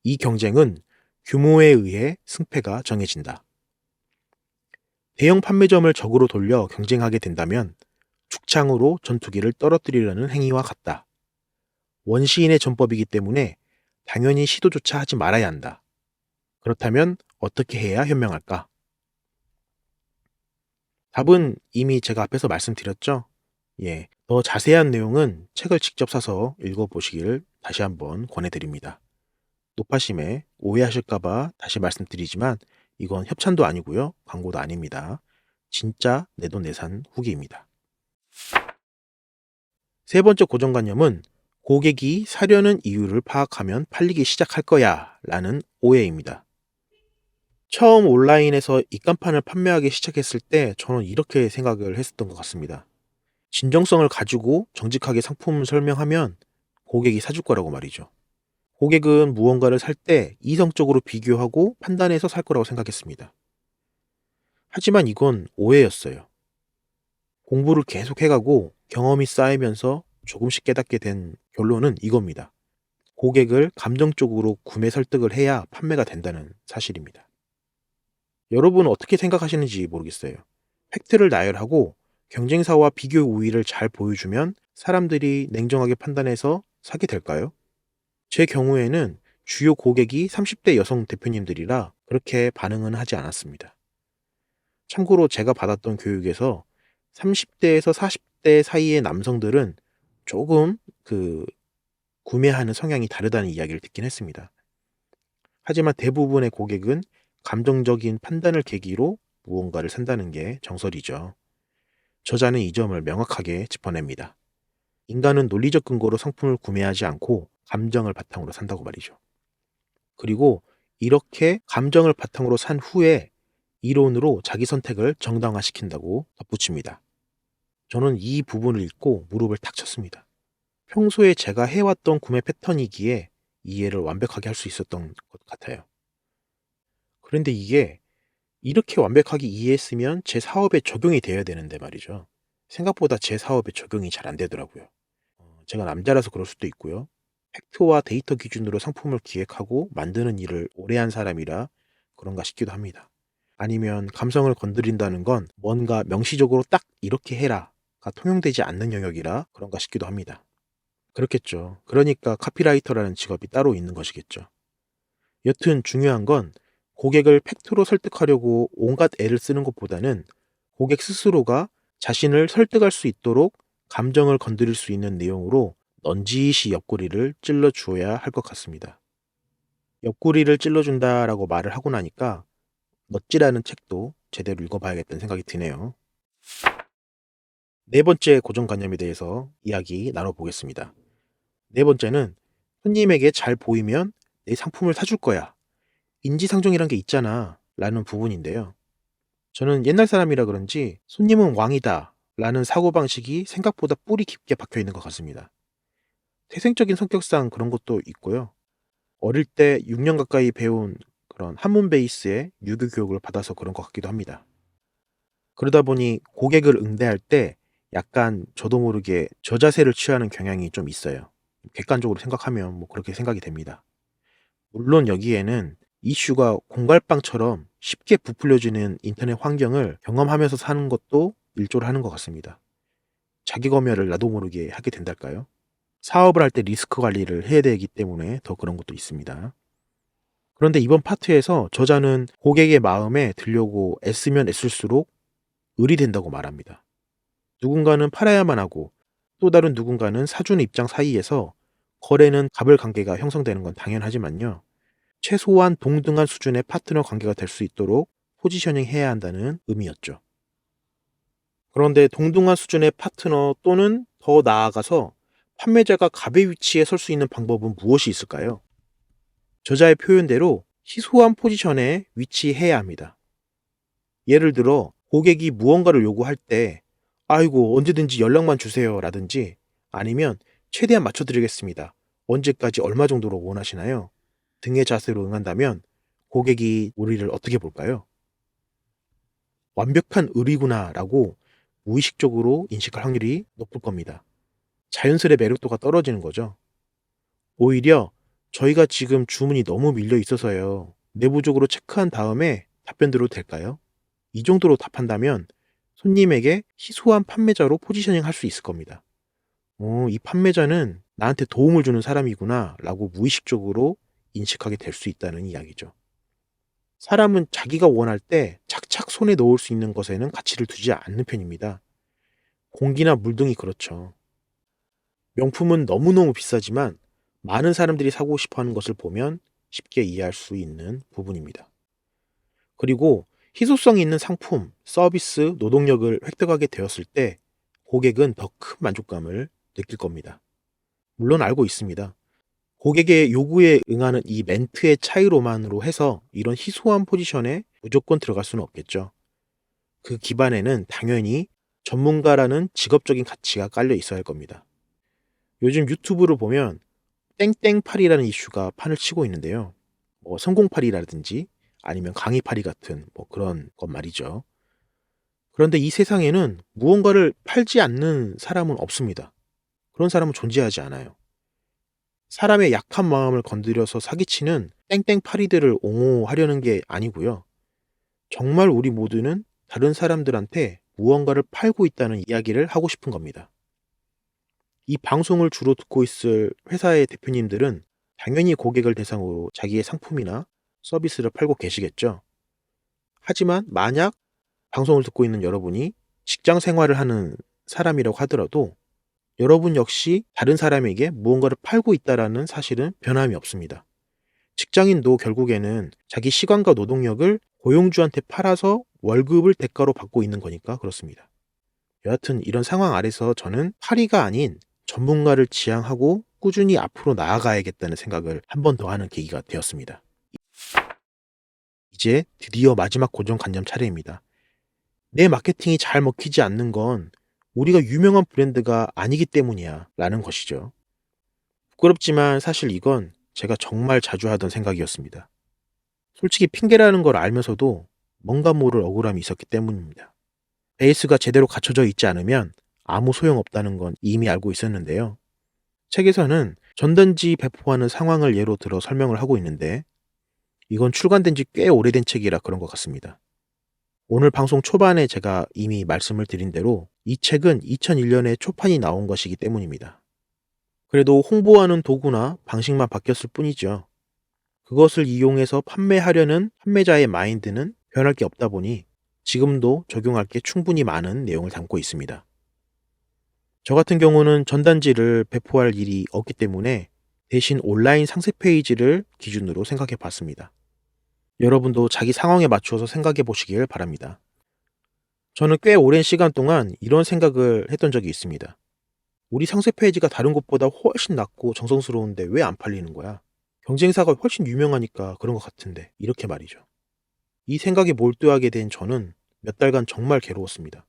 이 경쟁은 규모에 의해 승패가 정해진다. 대형 판매점을 적으로 돌려 경쟁하게 된다면 죽창으로 전투기를 떨어뜨리려는 행위와 같다. 원시인의 전법이기 때문에 당연히 시도조차 하지 말아야 한다. 그렇다면 어떻게 해야 현명할까? 답은 이미 제가 앞에서 말씀드렸죠? 예, 더 자세한 내용은 책을 직접 사서 읽어보시길 다시 한번 권해드립니다. 노파심에 오해하실까봐 다시 말씀드리지만 이건 협찬도 아니고요. 광고도 아닙니다. 진짜 내돈내산 후기입니다. 세 번째 고정관념은 고객이 사려는 이유를 파악하면 팔리기 시작할 거야 라는 오해입니다. 처음 온라인에서 입간판을 판매하기 시작했을 때 저는 이렇게 생각을 했었던 것 같습니다. 진정성을 가지고 정직하게 상품을 설명하면 고객이 사줄 거라고 말이죠. 고객은 무언가를 살 때 이성적으로 비교하고 판단해서 살 거라고 생각했습니다. 하지만 이건 오해였어요. 공부를 계속 해가고 경험이 쌓이면서 조금씩 깨닫게 된 결론은 이겁니다. 고객을 감정적으로 구매 설득을 해야 판매가 된다는 사실입니다. 여러분은 어떻게 생각하시는지 모르겠어요. 팩트를 나열하고 경쟁사와 비교 우위를 잘 보여주면 사람들이 냉정하게 판단해서 사게 될까요? 제 경우에는 주요 고객이 30대 여성 대표님들이라 그렇게 반응은 하지 않았습니다. 참고로 제가 받았던 교육에서 30대에서 40대 사이의 남성들은 조금 구매하는 성향이 다르다는 이야기를 듣긴 했습니다. 하지만 대부분의 고객은 감정적인 판단을 계기로 무언가를 산다는 게 정설이죠. 저자는 이 점을 명확하게 짚어냅니다. 인간은 논리적 근거로 상품을 구매하지 않고 감정을 바탕으로 산다고 말이죠. 그리고 이렇게 감정을 바탕으로 산 후에 이론으로 자기 선택을 정당화시킨다고 덧붙입니다. 저는 이 부분을 읽고 무릎을 탁 쳤습니다. 평소에 제가 해왔던 구매 패턴이기에 이해를 완벽하게 할 수 있었던 것 같아요. 그런데 이게 이렇게 완벽하게 이해했으면 제 사업에 적용이 되어야 되는데 말이죠. 생각보다 제 사업에 적용이 잘 안 되더라고요. 제가 남자라서 그럴 수도 있고요. 팩트와 데이터 기준으로 상품을 기획하고 만드는 일을 오래 한 사람이라 그런가 싶기도 합니다. 아니면 감성을 건드린다는 건 뭔가 명시적으로 딱 이렇게 해라가 통용되지 않는 영역이라 그런가 싶기도 합니다. 그렇겠죠. 그러니까 카피라이터라는 직업이 따로 있는 것이겠죠. 여튼 중요한 건 고객을 팩트로 설득하려고 온갖 애를 쓰는 것보다는 고객 스스로가 자신을 설득할 수 있도록 감정을 건드릴 수 있는 내용으로 넌지시 옆구리를 찔러 주어야 할 것 같습니다. 옆구리를 찔러준다라고 말을 하고 나니까 넛지라는 책도 제대로 읽어봐야겠다는 생각이 드네요. 네 번째 고정관념에 대해서 이야기 나눠보겠습니다. 네 번째는 손님에게 잘 보이면 내 상품을 사줄 거야. 인지상정이란 게 있잖아. 라는 부분인데요. 저는 옛날 사람이라 그런지 손님은 왕이다. 라는 사고방식이 생각보다 뿌리 깊게 박혀 있는 것 같습니다. 태생적인 성격상 그런 것도 있고요. 어릴 때 6년 가까이 배운 그런 한문 베이스의 유교 교육을 받아서 그런 것 같기도 합니다. 그러다 보니 고객을 응대할 때 약간 저도 모르게 저자세를 취하는 경향이 좀 있어요. 객관적으로 생각하면 뭐 그렇게 생각이 됩니다. 물론 여기에는 이슈가 공갈빵처럼 쉽게 부풀려지는 인터넷 환경을 경험하면서 사는 것도 일조를 하는 것 같습니다. 자기 검열을 나도 모르게 하게 된달까요? 사업을 할 때 리스크 관리를 해야 되기 때문에 더 그런 것도 있습니다. 그런데 이번 파트에서 저자는 고객의 마음에 들려고 애쓰면 애쓸수록 을이 된다고 말합니다. 누군가는 팔아야만 하고 또 다른 누군가는 사주는 입장 사이에서 거래는 갑을 관계가 형성되는 건 당연하지만요. 최소한 동등한 수준의 파트너 관계가 될 수 있도록 포지셔닝 해야 한다는 의미였죠. 그런데 동등한 수준의 파트너 또는 더 나아가서 판매자가 갑의 위치에 설 수 있는 방법은 무엇이 있을까요? 저자의 표현대로 희소한 포지션에 위치해야 합니다. 예를 들어 고객이 무언가를 요구할 때 아이고 언제든지 연락만 주세요 라든지 아니면 최대한 맞춰드리겠습니다. 언제까지 얼마 정도로 원하시나요? 등의 자세로 응한다면 고객이 우리를 어떻게 볼까요? 완벽한 의리구나 라고 무의식적으로 인식할 확률이 높을 겁니다. 자연스레 매력도가 떨어지는 거죠. 오히려 저희가 지금 주문이 너무 밀려 있어서요. 내부적으로 체크한 다음에 답변 드려도 될까요? 이 정도로 답한다면 손님에게 희소한 판매자로 포지셔닝 할 수 있을 겁니다. 이 판매자는 나한테 도움을 주는 사람이구나 라고 무의식적으로 인식하게 될 수 있다는 이야기죠. 사람은 자기가 원할 때 착착 손에 넣을 수 있는 것에는 가치를 두지 않는 편입니다. 공기나 물 등이 그렇죠. 명품은 너무너무 비싸지만 많은 사람들이 사고 싶어 하는 것을 보면 쉽게 이해할 수 있는 부분입니다. 그리고 희소성이 있는 상품, 서비스, 노동력을 획득하게 되었을 때 고객은 더 큰 만족감을 느낄 겁니다. 물론 알고 있습니다. 고객의 요구에 응하는 이 멘트의 차이로만으로 해서 이런 희소한 포지션에 무조건 들어갈 수는 없겠죠. 그 기반에는 당연히 전문가라는 직업적인 가치가 깔려 있어야 할 겁니다. 요즘 유튜브를 보면 땡땡파리라는 이슈가 판을 치고 있는데요. 성공파리라든지 아니면 강의파리 같은 그런 것 말이죠. 그런데 이 세상에는 무언가를 팔지 않는 사람은 없습니다. 그런 사람은 존재하지 않아요. 사람의 약한 마음을 건드려서 사기치는 땡땡파리들을 옹호하려는 게 아니고요. 정말 우리 모두는 다른 사람들한테 무언가를 팔고 있다는 이야기를 하고 싶은 겁니다. 이 방송을 주로 듣고 있을 회사의 대표님들은 당연히 고객을 대상으로 자기의 상품이나 서비스를 팔고 계시겠죠. 하지만 만약 방송을 듣고 있는 여러분이 직장 생활을 하는 사람이라고 하더라도 여러분 역시 다른 사람에게 무언가를 팔고 있다라는 사실은 변함이 없습니다. 직장인도 결국에는 자기 시간과 노동력을 고용주한테 팔아서 월급을 대가로 받고 있는 거니까 그렇습니다. 여하튼 이런 상황 아래서 저는 파리가 아닌 전문가를 지향하고 꾸준히 앞으로 나아가야겠다는 생각을 한 번 더 하는 계기가 되었습니다. 이제 드디어 마지막 고정관념 차례입니다. 내 마케팅이 잘 먹히지 않는 건 우리가 유명한 브랜드가 아니기 때문이야 라는 것이죠. 부끄럽지만 사실 이건 제가 정말 자주 하던 생각이었습니다. 솔직히 핑계라는 걸 알면서도 뭔가 모를 억울함이 있었기 때문입니다. 베이스가 제대로 갖춰져 있지 않으면 아무 소용없다는 건 이미 알고 있었는데요. 책에서는 전단지 배포하는 상황을 예로 들어 설명을 하고 있는데 이건 출간된 지 꽤 오래된 책이라 그런 것 같습니다. 오늘 방송 초반에 제가 이미 말씀을 드린 대로 이 책은 2001년에 초판이 나온 것이기 때문입니다. 그래도 홍보하는 도구나 방식만 바뀌었을 뿐이죠. 그것을 이용해서 판매하려는 판매자의 마인드는 변할 게 없다 보니 지금도 적용할 게 충분히 많은 내용을 담고 있습니다. 저 같은 경우는 전단지를 배포할 일이 없기 때문에 대신 온라인 상세 페이지를 기준으로 생각해 봤습니다. 여러분도 자기 상황에 맞추어서 생각해 보시길 바랍니다. 저는 꽤 오랜 시간 동안 이런 생각을 했던 적이 있습니다. 우리 상세 페이지가 다른 곳보다 훨씬 낫고 정성스러운데 왜 안 팔리는 거야? 경쟁사가 훨씬 유명하니까 그런 것 같은데, 이렇게 말이죠. 이 생각에 몰두하게 된 저는 몇 달간 정말 괴로웠습니다.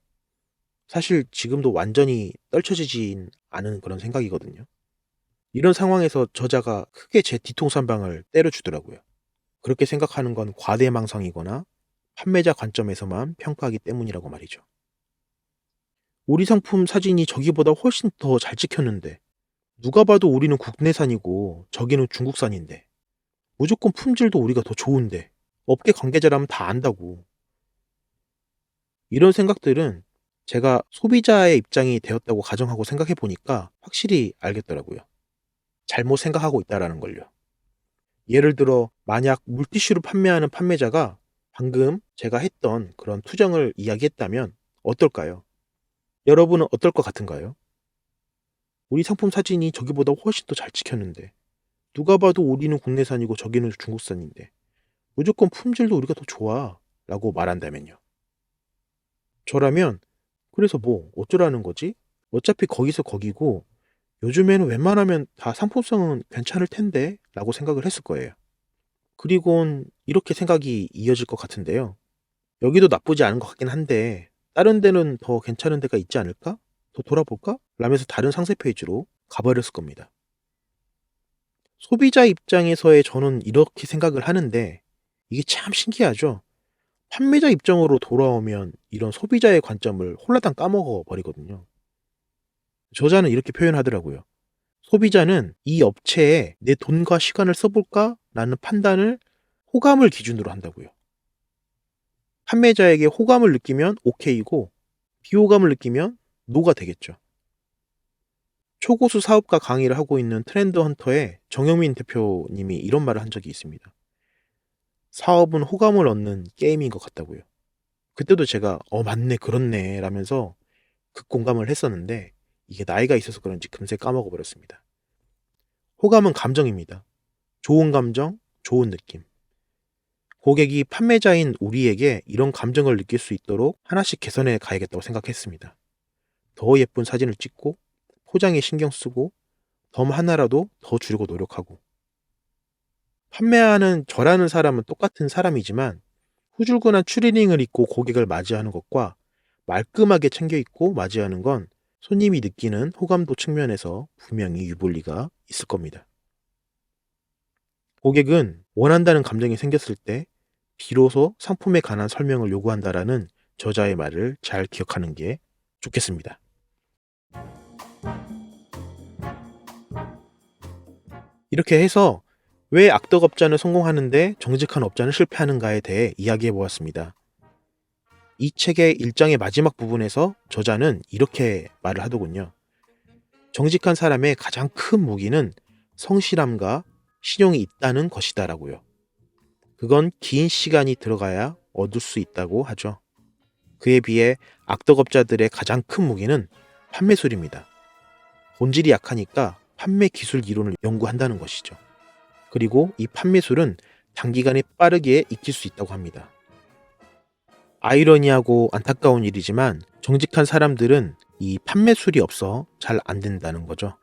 사실 지금도 완전히 떨쳐지진 않은 그런 생각이거든요. 이런 상황에서 저자가 크게 제 뒤통수 한 방을 때려주더라고요. 그렇게 생각하는 건 과대망상이거나 판매자 관점에서만 평가하기 때문이라고 말이죠. 우리 상품 사진이 저기보다 훨씬 더 잘 찍혔는데, 누가 봐도 우리는 국내산이고 저기는 중국산인데, 무조건 품질도 우리가 더 좋은데, 업계 관계자라면 다 안다고. 이런 생각들은 제가 소비자의 입장이 되었다고 가정하고 생각해 보니까 확실히 알겠더라고요. 잘못 생각하고 있다라는 걸요. 예를 들어 만약 물티슈를 판매하는 판매자가 방금 제가 했던 그런 투정을 이야기했다면 어떨까요? 여러분은 어떨 것 같은가요? 우리 상품 사진이 저기보다 훨씬 더 잘 찍혔는데, 누가 봐도 우리는 국내산이고 저기는 중국산인데, 무조건 품질도 우리가 더 좋아 라고 말한다면요. 저라면 그래서 뭐 어쩌라는 거지? 어차피 거기서 거기고 요즘에는 웬만하면 다 상품성은 괜찮을 텐데 라고 생각을 했을 거예요. 그리곤 이렇게 생각이 이어질 것 같은데요. 여기도 나쁘지 않은 것 같긴 한데 다른 데는 더 괜찮은 데가 있지 않을까? 더 돌아볼까? 라면서 다른 상세 페이지로 가버렸을 겁니다. 소비자 입장에서의 저는 이렇게 생각을 하는데 이게 참 신기하죠? 판매자 입장으로 돌아오면 이런 소비자의 관점을 홀라당 까먹어 버리거든요. 저자는 이렇게 표현하더라고요. 소비자는 이 업체에 내 돈과 시간을 써볼까? 라는 판단을 호감을 기준으로 한다고요. 판매자에게 호감을 느끼면 오케이고 비호감을 느끼면 노가 되겠죠. 초고수 사업가 강의를 하고 있는 트렌드 헌터의 정영민 대표님이 이런 말을 한 적이 있습니다. 사업은 호감을 얻는 게임인 것 같다고요. 그때도 제가 맞네 그렇네 라면서 극공감을 했었는데 이게 나이가 있어서 그런지 금세 까먹어 버렸습니다. 호감은 감정입니다. 좋은 감정, 좋은 느낌. 고객이 판매자인 우리에게 이런 감정을 느낄 수 있도록 하나씩 개선해 가야겠다고 생각했습니다. 더 예쁜 사진을 찍고 포장에 신경 쓰고 덤 하나라도 더 주려고 노력하고. 판매하는 저라는 사람은 똑같은 사람이지만 후줄근한 추리닝을 입고 고객을 맞이하는 것과 말끔하게 챙겨 입고 맞이하는 건 손님이 느끼는 호감도 측면에서 분명히 유불리가 있을 겁니다. 고객은 원한다는 감정이 생겼을 때 비로소 상품에 관한 설명을 요구한다라는 저자의 말을 잘 기억하는 게 좋겠습니다. 이렇게 해서 왜 악덕업자는 성공하는데 정직한 업자는 실패하는가에 대해 이야기해 보았습니다. 이 책의 1장의 마지막 부분에서 저자는 이렇게 말을 하더군요. 정직한 사람의 가장 큰 무기는 성실함과 신용이 있다는 것이다 라고요. 그건 긴 시간이 들어가야 얻을 수 있다고 하죠. 그에 비해 악덕업자들의 가장 큰 무기는 판매술입니다. 본질이 약하니까 판매 기술 이론을 연구한다는 것이죠. 그리고 이 판매술은 단기간에 빠르게 익힐 수 있다고 합니다. 아이러니하고 안타까운 일이지만 정직한 사람들은 이 판매술이 없어 잘 안 된다는 거죠.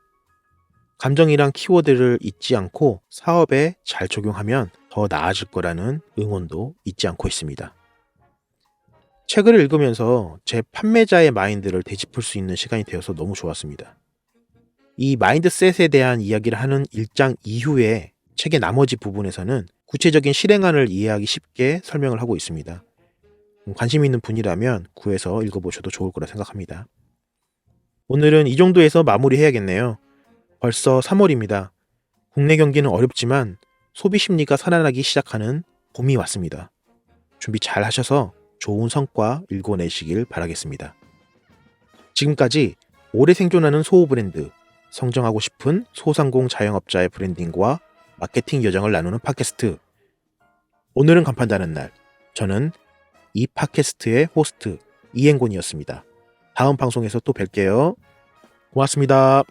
감정이란 키워드를 잊지 않고 사업에 잘 적용하면 더 나아질 거라는 응원도 잊지 않고 있습니다. 책을 읽으면서 제 판매자의 마인드를 되짚을 수 있는 시간이 되어서 너무 좋았습니다. 이 마인드셋에 대한 이야기를 하는 1장 이후에 책의 나머지 부분에서는 구체적인 실행안을 이해하기 쉽게 설명을 하고 있습니다. 관심 있는 분이라면 구해서 읽어보셔도 좋을 거라 생각합니다. 오늘은 이 정도에서 마무리해야겠네요. 벌써 3월입니다. 국내 경기는 어렵지만 소비 심리가 살아나기 시작하는 봄이 왔습니다. 준비 잘 하셔서 좋은 성과 일궈내시길 바라겠습니다. 지금까지 오래 생존하는 소호 브랜드, 성장하고 싶은 소상공 자영업자의 브랜딩과 마케팅 여정을 나누는 팟캐스트. 오늘은 간판다는 날. 저는 이 팟캐스트의 호스트 이행곤이었습니다. 다음 방송에서 또 뵐게요. 고맙습니다.